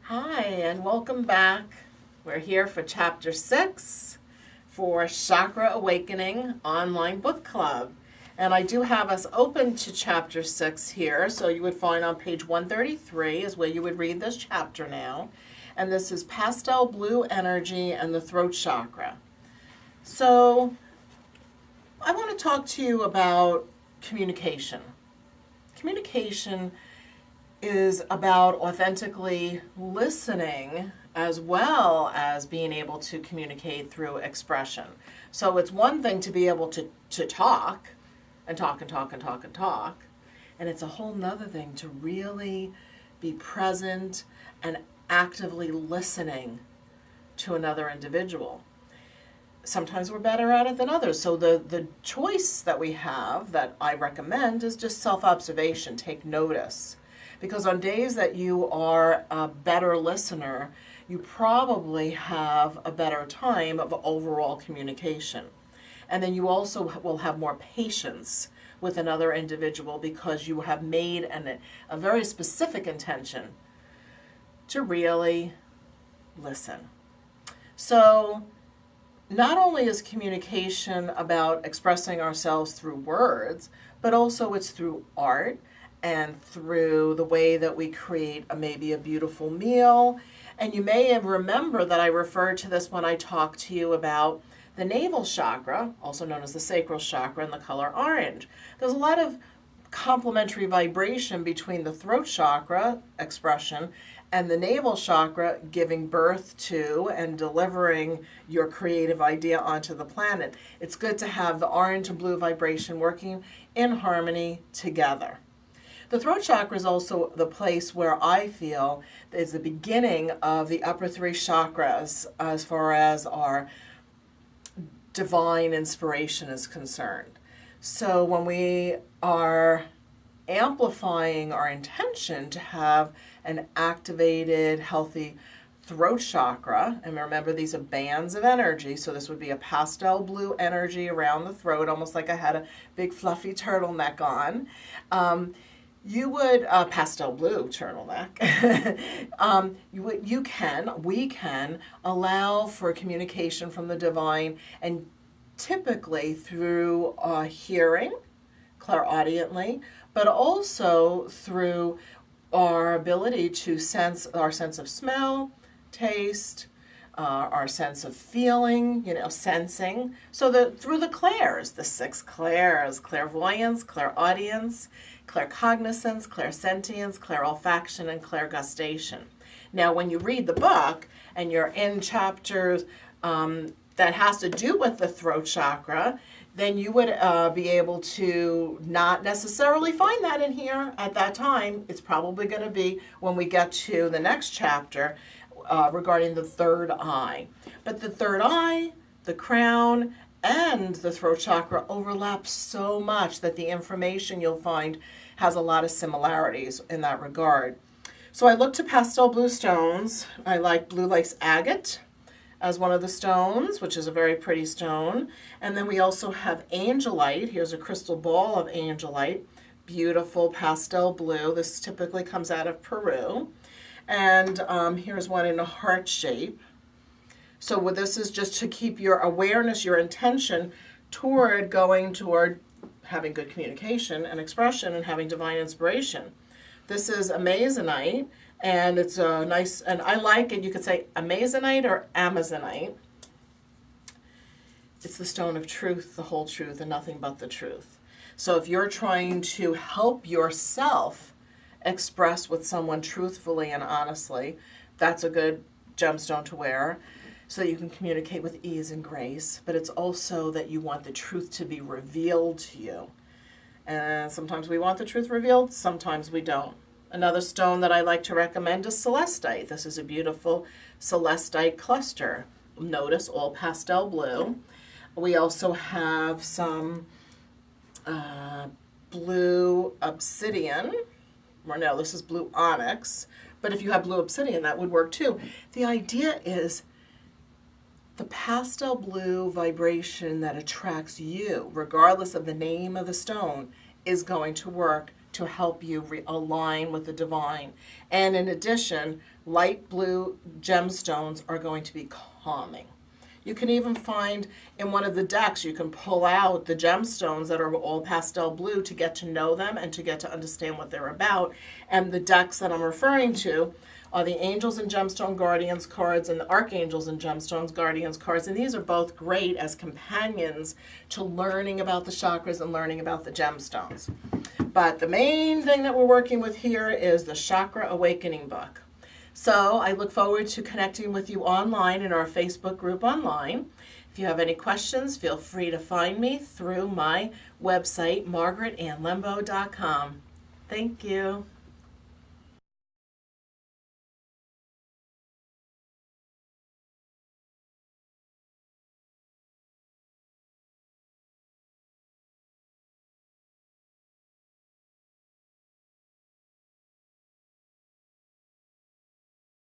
Hi, and welcome back. We're here for Chapter 6 for Chakra Awakening Online Book Club. And I do have us open to Chapter 6 here, so you would find on page 133 is where you would read this chapter now. And this is Pastel Blue Energy and the Throat Chakra. So I want to talk to you about communication. Communication is about authentically listening as well as being able to communicate through expression. So it's one thing to be able to talk and talk and talk and talk and talk, and it's a whole nother thing to really be present and actively listening to another individual. Sometimes we're better at it than others. So the choice that we have that I recommend is just self-observation, take notice. Because on days that you are a better listener, you probably have a better time of overall communication. And then you also will have more patience with another individual because you have made a very specific intention to really listen. So not only is communication about expressing ourselves through words, but also it's through art, and through the way that we create maybe a beautiful meal. And you may remember that I referred to this when I talked to you about the navel chakra, also known as the sacral chakra, and the color orange. There's a lot of complementary vibration between the throat chakra expression and the navel chakra, giving birth to and delivering your creative idea onto the planet. It's good to have the orange and blue vibration working in harmony together. The throat chakra is also the place where I feel is the beginning of the upper three chakras as far as our divine inspiration is concerned. So when we are amplifying our intention to have an activated, healthy throat chakra, and remember these are bands of energy, so this would be a pastel blue energy around the throat, almost like I had a big fluffy turtleneck on. You would, pastel blue turtleneck, we can allow for communication from the divine, and typically through hearing, clairaudiently, but also through our ability to sense our sense of smell, taste, our sense of feeling, sensing. So through the clairs, the 6 clairs, clairvoyance, clairaudience, claircognizance, clairsentience, clairolfaction, and clairgustation. Now, when you read the book and you're in chapters that has to do with the throat chakra, then you would be able to not necessarily find that in here at that time. It's probably going to be when we get to the next chapter regarding the third eye. But the third eye, the crown, and the throat chakra overlap so much that the information you'll find has a lot of similarities in that regard. So I looked to pastel blue stones. I like Blue Lace Agate as one of the stones, which is a very pretty stone. And then we also have Angelite. Here's a crystal ball of Angelite. Beautiful pastel blue. This typically comes out of Peru. And here's one in a heart shape. So this is just to keep your awareness, your intention toward going toward having good communication and expression and having divine inspiration. This is Amazonite, and it's a nice, and I like it, you could say Amazonite or Amazonite. It's the stone of truth, the whole truth, and nothing but the truth. So if you're trying to help yourself express with someone truthfully and honestly, that's a good gemstone to wear, so you can communicate with ease and grace. But it's also that you want the truth to be revealed to you. And sometimes we want the truth revealed, sometimes we don't. Another stone that I like to recommend is celestite. This is a beautiful celestite cluster. Notice all pastel blue. We also have some blue obsidian. Or no, this is blue onyx. But if you have blue obsidian, that would work too. The idea is the pastel blue vibration that attracts you, regardless of the name of the stone, is going to work to help you align with the divine. And in addition, light blue gemstones are going to be calming. You can even find in one of the decks, you can pull out the gemstones that are all pastel blue to get to know them and to get to understand what they're about. And the decks that I'm referring to are the Angels and Gemstone Guardians cards and the Archangels and Gemstones Guardians cards. And these are both great as companions to learning about the chakras and learning about the gemstones. But the main thing that we're working with here is the Chakra Awakening book. So I look forward to connecting with you online in our Facebook group online. If you have any questions, feel free to find me through my website, margaretannlembo.com. Thank you.